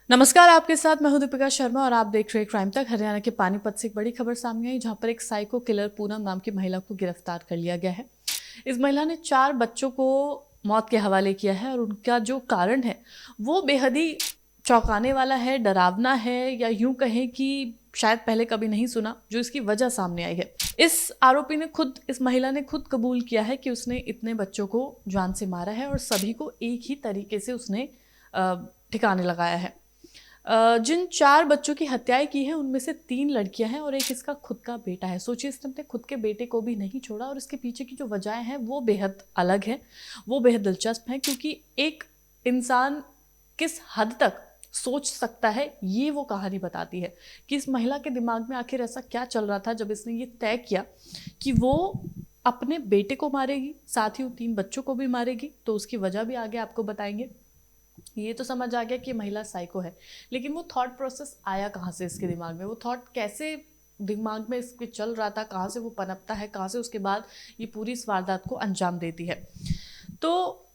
नमस्कार, आपके साथ मैं हूं दीपिका शर्मा और आप देख रहे हैं क्राइम तक। हरियाणा के पानीपत से एक बड़ी खबर सामने आई जहां पर एक साइको किलर पूनम नाम की महिला को गिरफ्तार कर लिया गया है। इस महिला ने 4 बच्चों को मौत के हवाले किया है और उनका जो कारण है वो बेहद ही चौंकाने वाला है, डरावना है, या यूं कहें कि शायद पहले कभी नहीं सुना, जो इसकी वजह सामने आई है। इस महिला ने खुद कबूल किया है कि उसने इतने बच्चों को जान से मारा है और सभी को एक ही तरीके से उसने ठिकाने लगाया है। जिन 4 बच्चों की हत्याएं की है उनमें से 3 लड़कियां हैं और एक इसका खुद का बेटा है। सोचिए, इसने अपने खुद के बेटे को भी नहीं छोड़ा और इसके पीछे की जो वजहें हैं वो बेहद अलग है, वो बेहद दिलचस्प है, क्योंकि एक इंसान किस हद तक सोच सकता है ये वो कहानी बताती है कि इस महिला के दिमाग में आखिर ऐसा क्या चल रहा था जब इसने ये तय किया कि वो अपने बेटे को मारेगी, साथ ही उन 3 बच्चों को भी मारेगी। तो उसकी वजह भी आगे आपको बताएंगे। ये तो समझ आ गया कि महिला साइको है, लेकिन वो थॉट प्रोसेस आया कहाँ से इसके दिमाग में, वो थॉट कैसे दिमाग में इसके चल रहा था, कहाँ से वो पनपता है, कहाँ से उसके बाद ये पूरी इस वारदात को अंजाम देती है। तो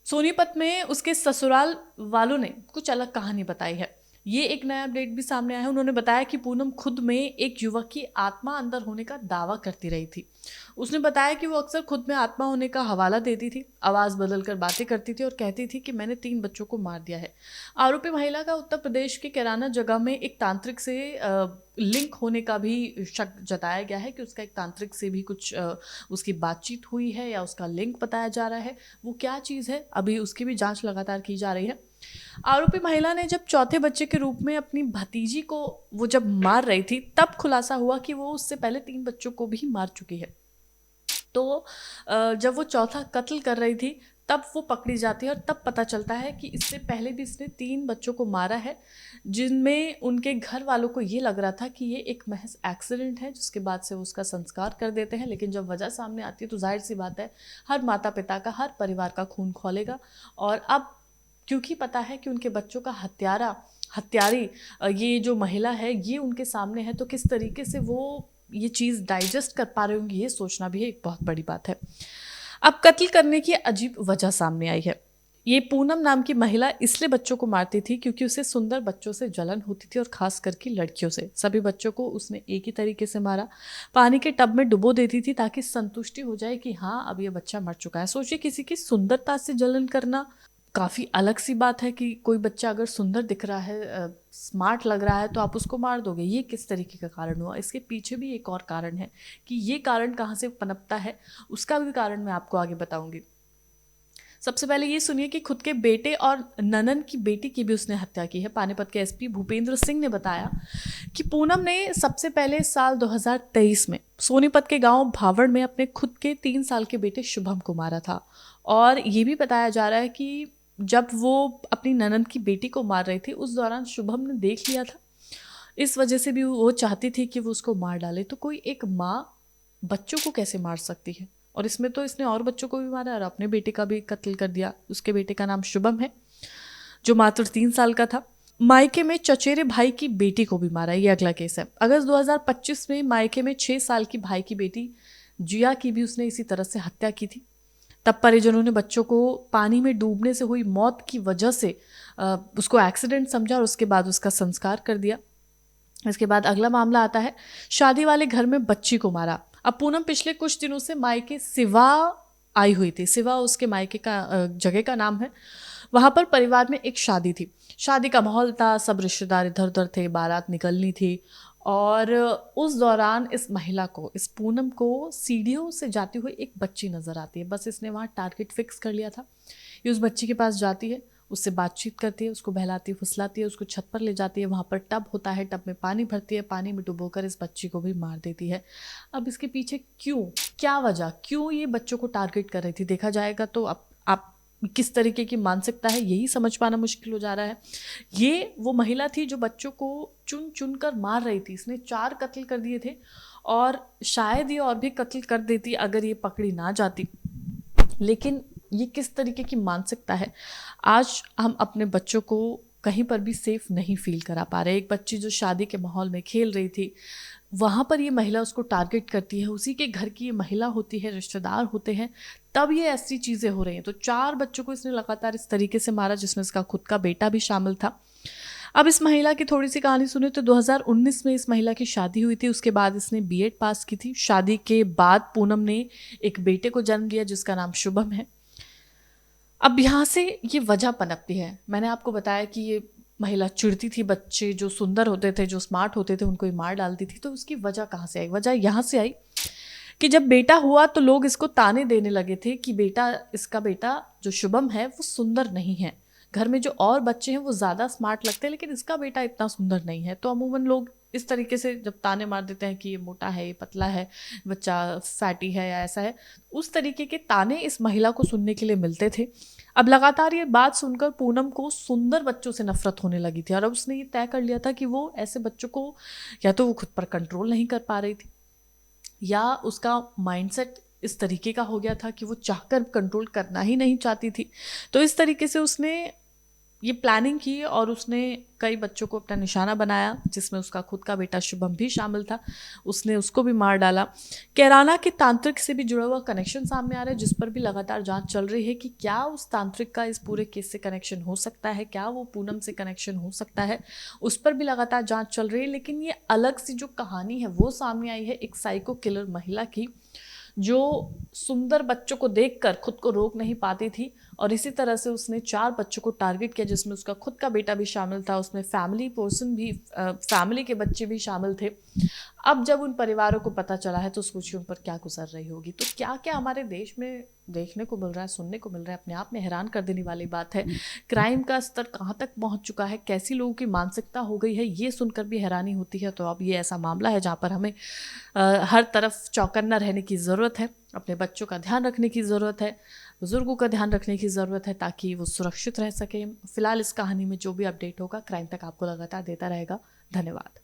सोनीपत में उसके ससुराल वालों ने कुछ अलग कहानी बताई है। ये एक नया अपडेट भी सामने आया है। उन्होंने बताया कि पूनम खुद में एक युवक की आत्मा अंदर होने का दावा करती रही थी। उसने बताया कि वो अक्सर खुद में आत्मा होने का हवाला देती थी, आवाज़ बदलकर बातें करती थी और कहती थी कि मैंने 3 बच्चों को मार दिया है। आरोपी महिला का उत्तर प्रदेश के कैराना जगह में एक तांत्रिक से लिंक होने का भी शक जताया गया है कि उसका एक तांत्रिक से भी कुछ उसकी बातचीत हुई है या उसका लिंक बताया जा रहा है। वो क्या चीज़ है, अभी उसकी भी जांच लगातार की जा रही है। आरोपी महिला ने जब चौथे बच्चे के रूप में अपनी भतीजी को वो जब मार रही थी, तब खुलासा हुआ कि वो उससे पहले 3 बच्चों को भी मार चुकी है। तो जब वो चौथा कत्ल कर रही थी तब वो पकड़ी जाती है और तब पता चलता है कि इससे पहले भी इसने 3 बच्चों को मारा है, जिनमें उनके घर वालों को ये लग रहा था कि ये एक महज एक्सीडेंट है, जिसके बाद से वो उसका संस्कार कर देते हैं। लेकिन जब वजह सामने आती है तो जाहिर सी बात है, हर माता पिता का, हर परिवार का खून खौलेगा। और अब क्योंकि पता है कि उनके बच्चों का हत्यारी ये जो महिला है ये उनके सामने है, तो किस तरीके से वो ये चीज़ डाइजेस्ट कर पा रहे होंगे, ये सोचना भी एक बहुत बड़ी बात है। अब कत्ल करने की अजीब वजह सामने आई है। ये पूनम नाम की महिला इसलिए बच्चों को मारती थी क्योंकि उसे सुंदर बच्चों से जलन होती थी और खास करके लड़कियों से। सभी बच्चों को उसने एक ही तरीके से मारा, पानी के टब में डुबो देती थी ताकि संतुष्टि हो जाए कि हाँ, अब ये बच्चा मर चुका है। सोचिए, किसी की सुंदरता से जलन करना काफ़ी अलग सी बात है कि कोई बच्चा अगर सुंदर दिख रहा है, स्मार्ट लग रहा है, तो आप उसको मार दोगे। ये किस तरीके का कारण हुआ? इसके पीछे भी एक और कारण है कि ये कारण कहाँ से पनपता है, उसका भी कारण मैं आपको आगे बताऊंगी। सबसे पहले ये सुनिए कि खुद के बेटे और ननन की बेटी की भी उसने हत्या की है। पानीपत के एसपी भूपेंद्र सिंह ने बताया कि पूनम ने सबसे पहले साल 2023 में सोनीपत के गांव भावड़ में अपने खुद के 3 साल के बेटे शुभम को मारा था। और ये भी बताया जा रहा है कि जब वो अपनी ननद की बेटी को मार रही थी, उस दौरान शुभम ने देख लिया था। इस वजह से भी वो चाहती थी कि वो उसको मार डाले। तो कोई एक माँ बच्चों को कैसे मार सकती है? और इसमें तो इसने और बच्चों को भी मारा और अपने बेटे का भी कत्ल कर दिया। उसके बेटे का नाम शुभम है, जो मात्र 3 साल का था। मायके में चचेरे भाई की बेटी को भी मारा, ये अगला केस है। अगस्त 2025 में मायके में 6 साल की भाई की बेटी जिया की भी उसने इसी तरह से हत्या की थी। तब परिजनों ने बच्चों को पानी में डूबने से हुई मौत की वजह से उसको एक्सीडेंट समझा और उसके बाद उसका संस्कार कर दिया। इसके बाद अगला मामला आता है, शादी वाले घर में बच्ची को मारा। अब पूनम पिछले कुछ दिनों से मायके सिवा आई हुई थी। सिवा उसके मायके का जगह का नाम है। वहां पर परिवार में एक शादी थी। शादी का माहौल था, सब रिश्तेदार इधर उधर थे, बारात निकलनी थी। और उस दौरान इस महिला को, इस पूनम को सीढ़ियों से जाती हुई एक बच्ची नजर आती है। बस इसने वहाँ टारगेट फिक्स कर लिया था। ये उस बच्ची के पास जाती है, उससे बातचीत करती है, उसको बहलाती फुसलाती है, उसको छत पर ले जाती है। वहाँ पर टब होता है, टब में पानी भरती है, पानी में डुबोकर इस बच्ची को भी मार देती है। अब इसके पीछे क्यों, क्या वजह, क्यों ये बच्चों को टारगेट कर रही थी, देखा जाएगा तो अब आप किस तरीके की मानसिकता है यही समझ पाना मुश्किल हो जा रहा है। ये वो महिला थी जो बच्चों को चुन चुन कर मार रही थी। इसने 4 कत्ल कर दिए थे और शायद ये और भी कत्ल कर देती अगर ये पकड़ी ना जाती। लेकिन ये किस तरीके की मानसिकता है? आज हम अपने बच्चों को कहीं पर भी सेफ नहीं फील करा पा रहे। एक बच्ची जो शादी के माहौल में खेल रही थी, वहाँ पर ये महिला उसको टारगेट करती है, उसी के घर की ये महिला होती है, रिश्तेदार होते हैं, तब ये ऐसी चीज़ें हो रही हैं। तो 4 बच्चों को इसने लगातार इस तरीके से मारा, जिसमें इसका खुद का बेटा भी शामिल था। अब इस महिला की थोड़ी सी कहानी सुने तो 2019 में इस महिला की शादी हुई थी। उसके बाद इसने बीएड पास की थी। शादी के बाद पूनम ने एक बेटे को जन्म दिया जिसका नाम शुभम है। अब यहाँ से ये वजह पनपती है। मैंने आपको बताया कि ये महिला चिढ़ती थी, बच्चे जो सुंदर होते थे, जो स्मार्ट होते थे, उनको ही मार डालती थी। तो उसकी वजह कहाँ से आई? वजह यहाँ से आई कि जब बेटा हुआ तो लोग इसको ताने देने लगे थे कि इसका बेटा जो शुभम है वो सुंदर नहीं है। घर में जो और बच्चे हैं वो ज़्यादा स्मार्ट लगते हैं, लेकिन इसका बेटा इतना सुंदर नहीं है। तो अमूमन लोग इस तरीके से जब ताने मार देते हैं कि ये मोटा है, ये पतला है, बच्चा फैटी है या ऐसा है, उस तरीके के ताने इस महिला को सुनने के लिए मिलते थे। अब लगातार ये बात सुनकर पूनम को सुंदर बच्चों से नफरत होने लगी थी, और अब उसने ये तय कर लिया था कि वो ऐसे बच्चों को या तो वो खुद पर कंट्रोल नहीं कर पा रही थी, या उसका माइंडसेट इस तरीके का हो गया था कि वो चाहकर कंट्रोल करना ही नहीं चाहती थी। तो इस तरीके से उसने ये प्लानिंग की और उसने कई बच्चों को अपना निशाना बनाया, जिसमें उसका खुद का बेटा शुभम भी शामिल था। उसने उसको भी मार डाला। कैराना के तांत्रिक से भी जुड़ा हुआ कनेक्शन सामने आ रहा है, जिस पर भी लगातार जांच चल रही है कि क्या उस तांत्रिक का इस पूरे केस से कनेक्शन हो सकता है, क्या वो पूनम से कनेक्शन हो सकता है, उस पर भी लगातार जांच चल रही है। लेकिन ये अलग सी जो कहानी है वो सामने आई है एक साइको किलर महिला की, जो सुंदर बच्चों को देखकर खुद को रोक नहीं पाती थी, और इसी तरह से उसने 4 बच्चों को टारगेट किया, जिसमें उसका खुद का बेटा भी शामिल था, उसमें फैमिली के बच्चे भी शामिल थे। अब जब उन परिवारों को पता चला है तो सोचिए उन पर क्या गुजर रही होगी। तो क्या क्या हमारे देश में देखने को मिल रहा है, सुनने को मिल रहा है, अपने आप में हैरान कर देने वाली बात है। क्राइम का स्तर कहाँ तक पहुँच चुका है, कैसी लोगों की मानसिकता हो गई है, ये सुनकर भी हैरानी होती है। तो अब ये ऐसा मामला है जहाँ पर हमें हर तरफ चौकन्ना रहने की ज़रूरत है, अपने बच्चों का ध्यान रखने की ज़रूरत है, बुज़ुर्गों का ध्यान रखने की ज़रूरत है, ताकि वो सुरक्षित रह सकें। फिलहाल इस कहानी में जो भी अपडेट होगा क्राइम तक आपको लगातार देता रहेगा। धन्यवाद।